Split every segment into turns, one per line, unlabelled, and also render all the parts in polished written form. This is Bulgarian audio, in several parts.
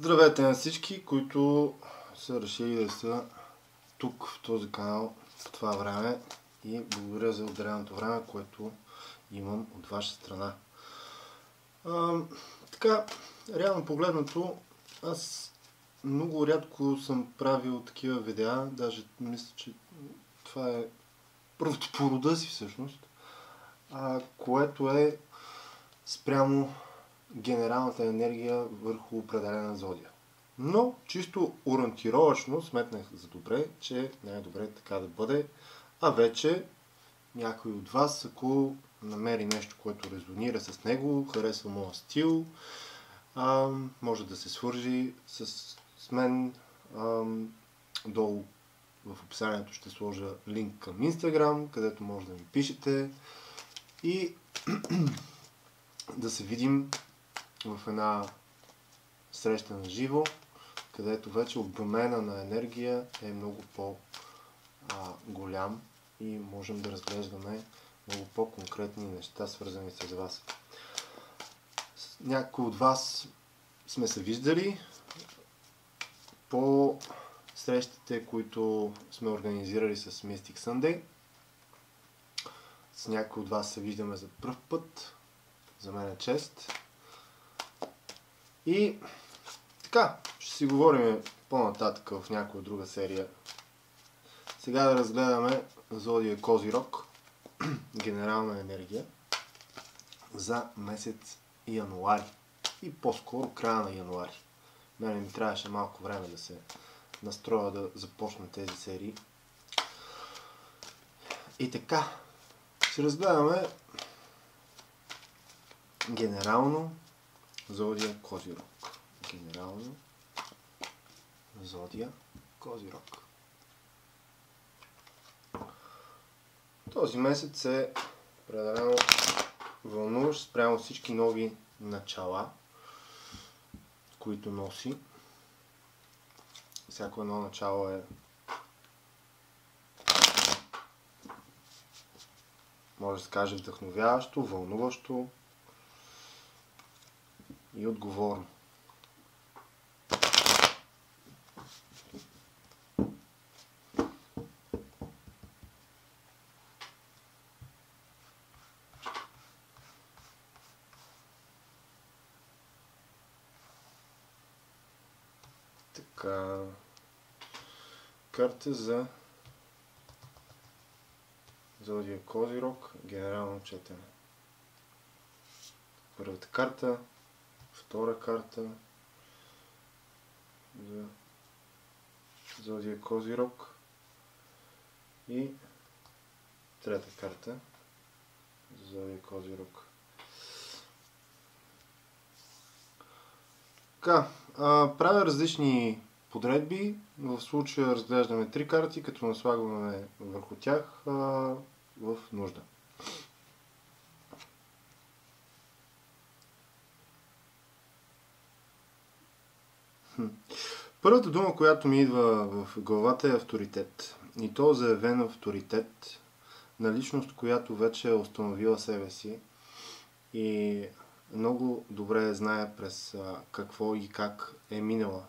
Здравейте на всички, които са решили да са тук в този канал в това време и благодаря за отделеното време, което имам от ваша страна. Така, реално погледнато, аз много рядко съм правил такива видеа, даже мисля, че това е първото по рода си всъщност, което е спрямо генералната енергия върху определена зодия. Но чисто ориентировъчно сметнах за добре, че не е добре така да бъде, а вече някой от вас, ако намери нещо, което резонира с него, харесва моя стил, може да се свържи с мен. Долу в описанието ще сложа линк към Instagram, където може да ми пишете и да се видим в една среща на живо, където вече обмена на енергия е много по-голям и можем да разглеждаме много по-конкретни неща, свързани с вас. Някои от вас сме се виждали по срещите, които сме организирали с Mystic Sunday. С някои от вас се виждаме за пръв път. За мен е чест. И така, ще си говорим по-нататък в някоя друга серия. Сега да разгледаме зодия Козирог, генерална енергия за месец януари и по-скоро края на януари. Мене ми трябваше малко време да се настроя да започна тези серии. И така, ще разгледаме генерално зодия Козирог. Генерално зодия Козирог. Този месец е определено вълнуващ спрямо всички нови начала, които носи. Всяко едно начало е може да се каже вдъхновяващо, вълнуващо и отговорно. Така, карта за зодия Козирог, генерално четене. Първата карта, втора карта за зодия Козирог и трета карта за зодия Козирог. Така, правя различни подредби. В случая разглеждаме три карти, като наслагваме върху тях в нужда. Първата дума, която ми идва в главата е авторитет. И то заявен авторитет на личност, която вече е установила себе си и много добре знае през какво и как е минала.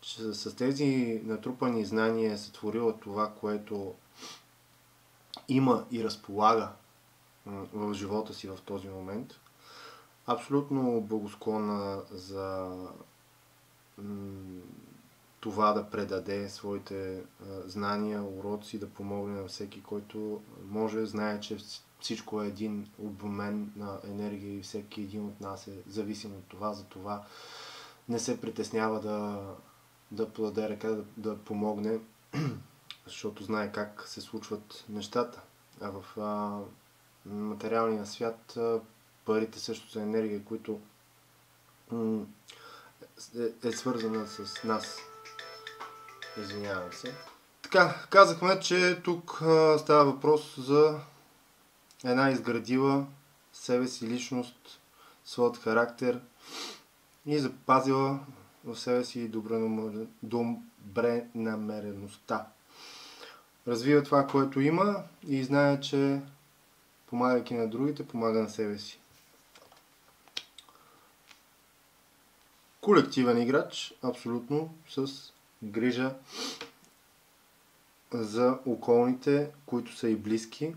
Че с тези натрупани знания е сътворила това, което има и разполага в живота си в този момент. Абсолютно благосклонна за това да предаде своите знания, уроци, да помогне на всеки, който може. Знае, че всичко е един обмен на енергия и всеки един от нас е зависим от това, затова не се притеснява да подаде ръка, да помогне, защото знае как се случват нещата. А в материалния свят парите също са енергия, които е свързана с нас. Извинявам се. Така, казахме, че тук става въпрос за една изградила себе си личност, своят характер и запазила в себе си добре намереността. Развива това, което има и знае, че помагайки на другите, помага на себе си. колективен играч, абсолютно с грижа за околните, които са и близки.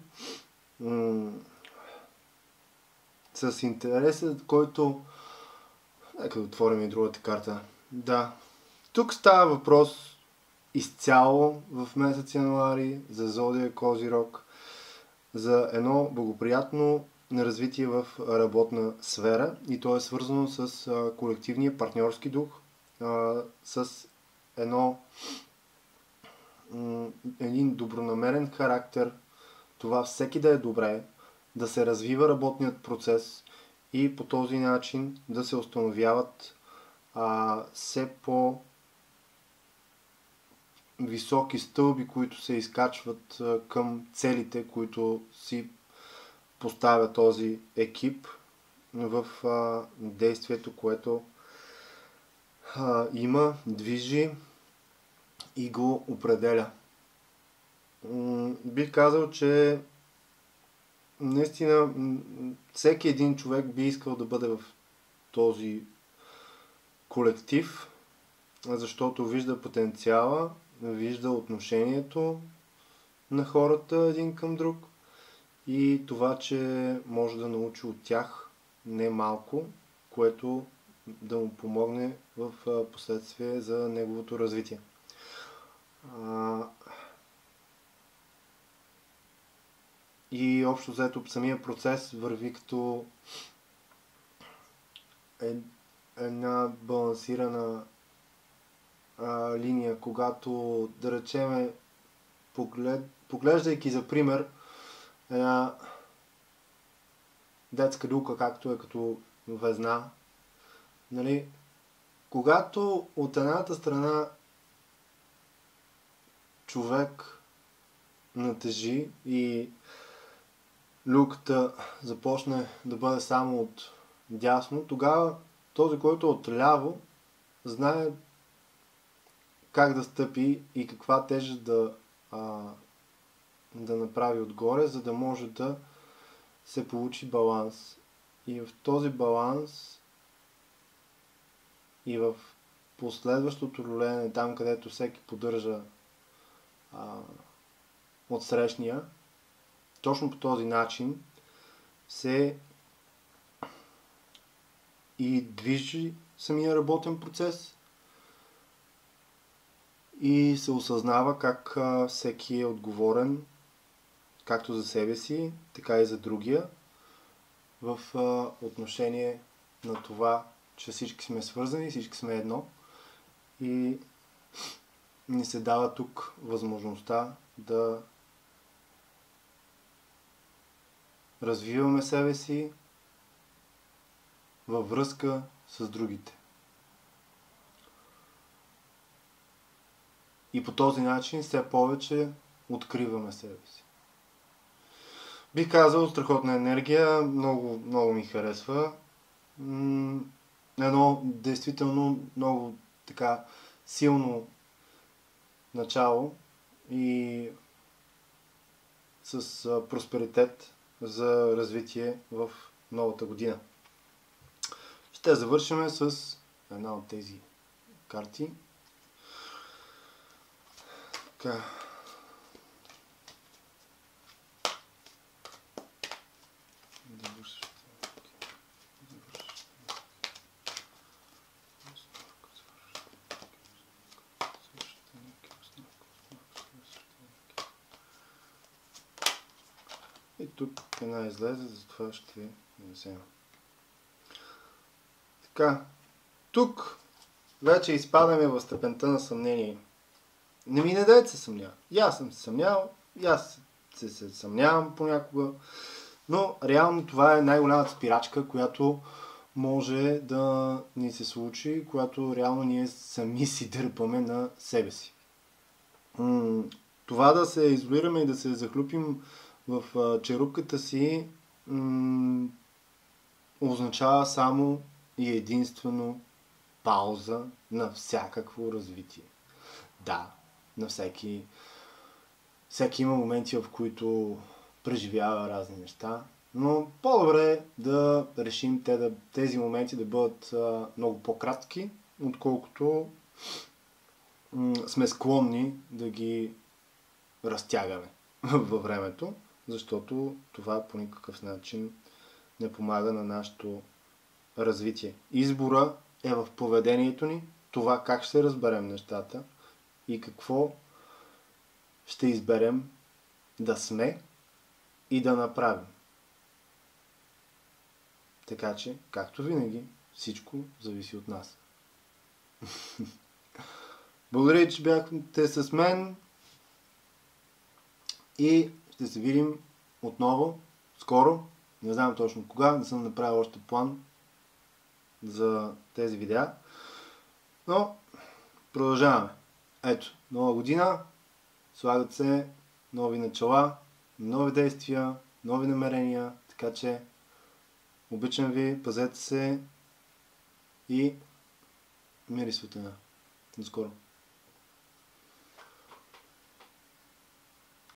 С интереса, който... Нека да отворим и другата карта. Да. Тук става въпрос изцяло в месец януари за Зодия Козирог, за едно благоприятно развитие в работна сфера и то е свързано с колективния партньорски дух, с един добронамерен характер, това всеки да е добре, да се развива работният процес и по този начин да се установяват все по-високи стълби, които се изкачват към целите, които си поставя този екип в действието, което има, движи и го определя. Бих казал, че наистина всеки един човек би искал да бъде в този колектив, защото вижда потенциала, вижда отношението на хората един към друг и това, че може да научи от тях не малко, което да му помогне в последствие за неговото развитие. И общо взето самия процес върви като една балансирана линия, когато, да речеме, поглеждайки за пример една детска люлка, както е като везна, нали, когато от едната страна човек натежи и люката започне да бъде само от дясно, тогава този, който е отляво, знае как да стъпи и каква тежест да направи отгоре, за да може да се получи баланс. И в този баланс и в последващото ролене, там където всеки поддържа отсрещния, точно по този начин се и движи самия работен процес и се осъзнава как всеки е отговорен както за себе си, така и за другия в отношение на това, че всички сме свързани, всички сме едно и ни се дава тук възможността да развиваме себе си във връзка с другите. И по този начин все повече откриваме себе си. Бих казал, страхотна енергия, много, много ми харесва. Едно действително много така силно начало и с просперитет за развитие в новата година. Ще завършим с една от тези карти. Така. И тук една излезе, затова ще я взема. Така, тук вече изпадаме в степента на съмнение. Не ми не дайте се съмнява. И аз съм се съмнявал, и аз се съмнявам понякога, но реално това е най-голямата спирачка, която може да ни се случи, която реално ние сами си дърпаме на себе си. Това да се изолираме и да се захлупим в черупката си означава само и единствено пауза на всякакво развитие. Да, на всеки има моменти, в които преживява разни неща, Но по-добре е да решим тези моменти да бъдат много по-кратки, отколкото сме склонни да ги разтягаме във времето, защото това по никакъв начин не помага на нашето развитие. Избора е в поведението ни, това как ще разберем нещата и какво ще изберем да сме и да направим. Така че, както винаги, всичко зависи от нас. Благодаря, че бяхте с мен и ще се видим отново скоро. Не знам точно кога, не съм направил още план за тези видеа, но продължаваме. Ето, нова година, слагат се нови начала, нови действия, нови намерения, така че обичам ви, пазете се и мир и светлина. До скоро!